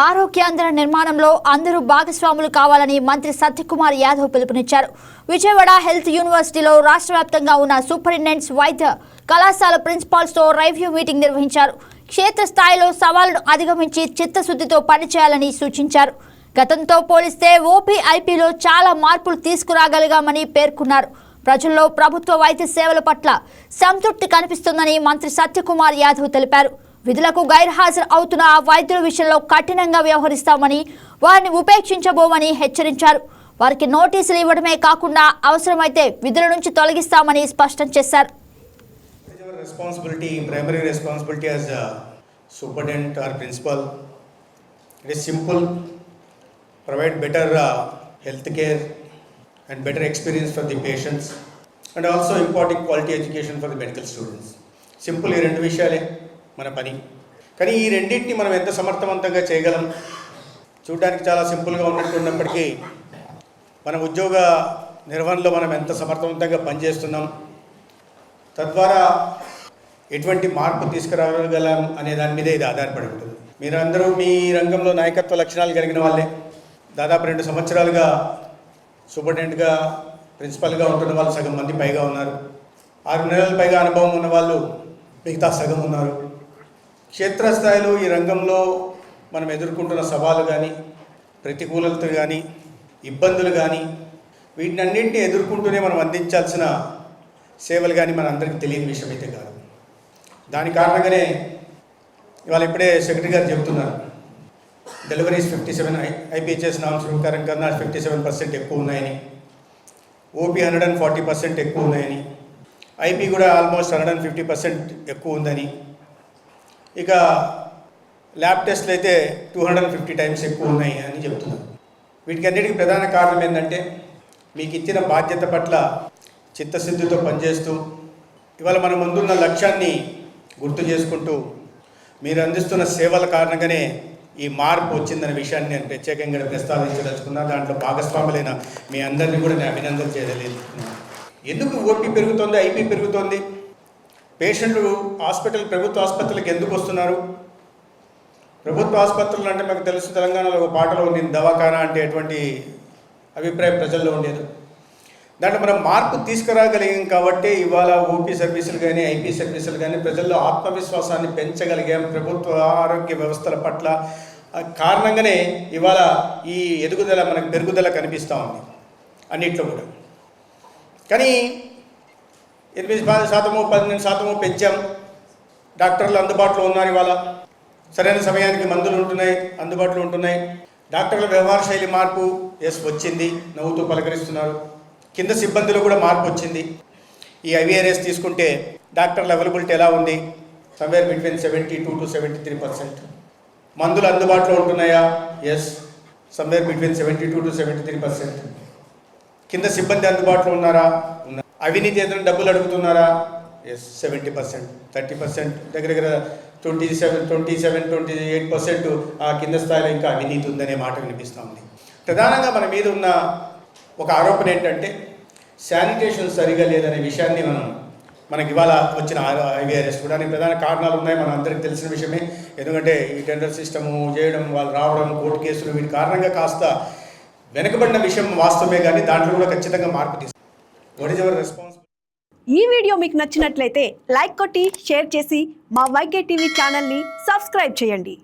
ఆరోగ్యాంధ్ర నిర్మాణంలో అందరూ భాగస్వాములు కావాలని మంత్రి సత్యకుమార్ యాదవ్ పిలుపునిచ్చారు. విజయవాడ హెల్త్ యూనివర్సిటీలో రాష్ట్ర వ్యాప్తంగా ఉన్న సూపరింటెండెంట్స్ వైద్య కళాశాల ప్రిన్సిపాల్స్తో రివ్యూ మీటింగ్ నిర్వహించారు. క్షేత్రస్థాయిలో సవాళ్లను అధిగమించి చిత్తశుద్ధితో పనిచేయాలని సూచించారు. గతంతో పోలిస్తే ఓపీఐపీలో చాలా మార్పులు తీసుకురాగలిగామని పేర్కొన్నారు. ప్రజల్లో ప్రభుత్వ వైద్య సేవల పట్ల సంతృప్తి కనిపిస్తుందని మంత్రి సత్యకుమార్ యాదవ్ తెలిపారు. విధులకు గైర్హాజరు అవుతున్న ఆ వైద్యుల విషయంలో కఠినంగా వ్యవహరిస్తామని, వారిని ఉపేక్షించబోమని హెచ్చరించారు. వారికి నోటీసులు ఇవ్వడమే కాకుండా అవసరమైతే విధుల నుంచి తొలగిస్తామని స్పష్టం చేశారు. Primary responsibility as a superintendent or principal, it is simple: provide better health care and better experience for the patients, and also imparting quality education for the medical students. Simple ఈ రెండు విషయాలే మన పని. కానీ ఈ రెండింటిని మనం ఎంత సమర్థవంతంగా చేయగలం? చూడడానికి చాలా సింపుల్గా ఉన్నప్పటికీ మన ఉద్యోగ నిర్వహణలో మనం ఎంత సమర్థవంతంగా పనిచేస్తున్నాం, తద్వారా ఎటువంటి మార్పు తీసుకురాగలం అనే దాని మీదే ఇది ఆధారపడి ఉంటుంది. మీరందరూ మీ రంగంలో నాయకత్వ లక్షణాలు కలిగిన వాళ్ళే. దాదాపు 2 సంవత్సరాలుగా సూపరింటెండెంట్గా ప్రిన్సిపల్గా ఉంటున్న వాళ్ళు సగం మంది పైగా ఉన్నారు. 6 నెలల పైగా అనుభవం ఉన్న వాళ్ళు మిగతా సగం ఉన్నారు. క్షేత్రస్థాయిలో ఈ రంగంలో మనం ఎదుర్కొంటున్న సవాలు కానీ, ప్రతికూలతలు కానీ, ఇబ్బందులు కానీ, వీటినన్నింటినీ ఎదుర్కొంటూనే మనం అందించాల్సిన సేవలు కానీ మన అందరికీ తెలియని విషయం అయితే కాదు. దాని కారణంగానే ఇవాళ ఇప్పుడే సెక్రటరీ గారు చెబుతున్నారు, డెలివరీస్ 57 ఐపీహెచ్ఎస్ నామ్స్ ప్రకారం కన్నా 57% ఎక్కువ ఉన్నాయని, ఓపీ 140% ఎక్కువ ఉన్నాయని, ఐపీ కూడా ఆల్మోస్ట్ 150% ఎక్కువ ఉందని, ఇక ల్యాబ్ టెస్ట్లు అయితే 250 టైమ్స్ ఎక్కువ ఉన్నాయి అని చెప్తున్నారు. వీటికన్నిటికీ ప్రధాన కారణం ఏంటంటే మీకు ఇచ్చిన బాధ్యత పట్ల చిత్తశుద్ధితో పనిచేస్తూ ఇవాళ మన ముందున్న లక్ష్యాన్ని గుర్తు చేసుకుంటూ మీరు అందిస్తున్న సేవల కారణంగానే ఈ మార్పు వచ్చిందనే విషయాన్ని నేను ప్రత్యేకంగా ప్రస్తావించదలుచుకున్నా. దాంట్లో భాగస్వాములైన మీ అందరినీ కూడా నేను అభినందన చేయలేదు. ఎందుకు ఓపీ పెరుగుతోంది, ఐపీ పెరుగుతోంది? పేషెంట్లు ప్రభుత్వ ఆసుపత్రులకు ఎందుకు వస్తున్నారు? ప్రభుత్వ ఆసుపత్రులు అంటే మాకు తెలుసు, తెలంగాణలో ఒక పాటలో ఉంది, దవాఖానా అంటే ఎటువంటి అభిప్రాయం ప్రజల్లో ఉండేది. దాంట్లో మనం మార్పు తీసుకురాగలిగాం కాబట్టి ఇవాళ ఓపీ సర్వీసులు కానీ, ఐపీ సర్వీసులు కానీ ప్రజల్లో ఆత్మవిశ్వాసాన్ని పెంచగలిగాం. ప్రభుత్వ ఆరోగ్య వ్యవస్థల పట్ల కారణంగానే ఇవాళ ఈ ఎదుగుదల, మనకు పెరుగుదల కనిపిస్తూ ఉంది అన్నిట్లో కూడా. కానీ 8% 12% పెంచాం. డాక్టర్లు అందుబాటులో ఉన్నారు. ఇవాళ సరైన సమయానికి మందులు ఉంటున్నాయి, అందుబాటులో ఉంటున్నాయి. డాక్టర్ల వ్యవహార శైలి మార్పు వచ్చింది, నవ్వుతూ పలకరిస్తున్నారు. కింద సిబ్బందిలో కూడా మార్పు వచ్చింది. ఈ ఐవీఆర్ఎస్ తీసుకుంటే డాక్టర్ల అవైలబిలిటీ ఎలా ఉంది? Somewhere between 72 to 73%. మందులు అందుబాటులో ఉంటున్నాయా? Somewhere between 72 to 73%. కింద సిబ్బంది అందుబాటులో ఉన్నారా? ఉన్నారు. అవినీతి ఏదైనా డబ్బులు అడుగుతున్నారా? 70%. 30% దగ్గర 27-28% ఆ కింద స్థాయిలో ఇంకా అవినీతి ఉందనే మాట వినిపిస్తూ ఉంది. ప్రధానంగా మన మీద ఉన్న ఒక ఆరోపణ ఏంటంటే శానిటేషన్ సరిగా లేదనే విషయాన్ని మనకి ఇవాళ వచ్చిన ఐవీఆర్ఎస్ కూడా ప్రధాన కారణాలు ఉన్నాయి, మన అందరికీ తెలిసిన విషయమే. ఎందుకంటే ఈ టెండర్ సిస్టము చేయడం, వాళ్ళు రావడం, కోర్టు కేసులు, వీటి కారణంగా కాస్త వెనుకబడిన విషయం వాస్తవమే. కానీ దాంట్లో కూడా ఖచ్చితంగా మార్పు తీసుకు. What is our response? ఈ వీడియో మీకు నచ్చినట్లయితే లైక్ కొట్టి షేర్ చేసి మా వైకే టీవీ ఛానల్ని సబ్స్క్రైబ్ చేయండి.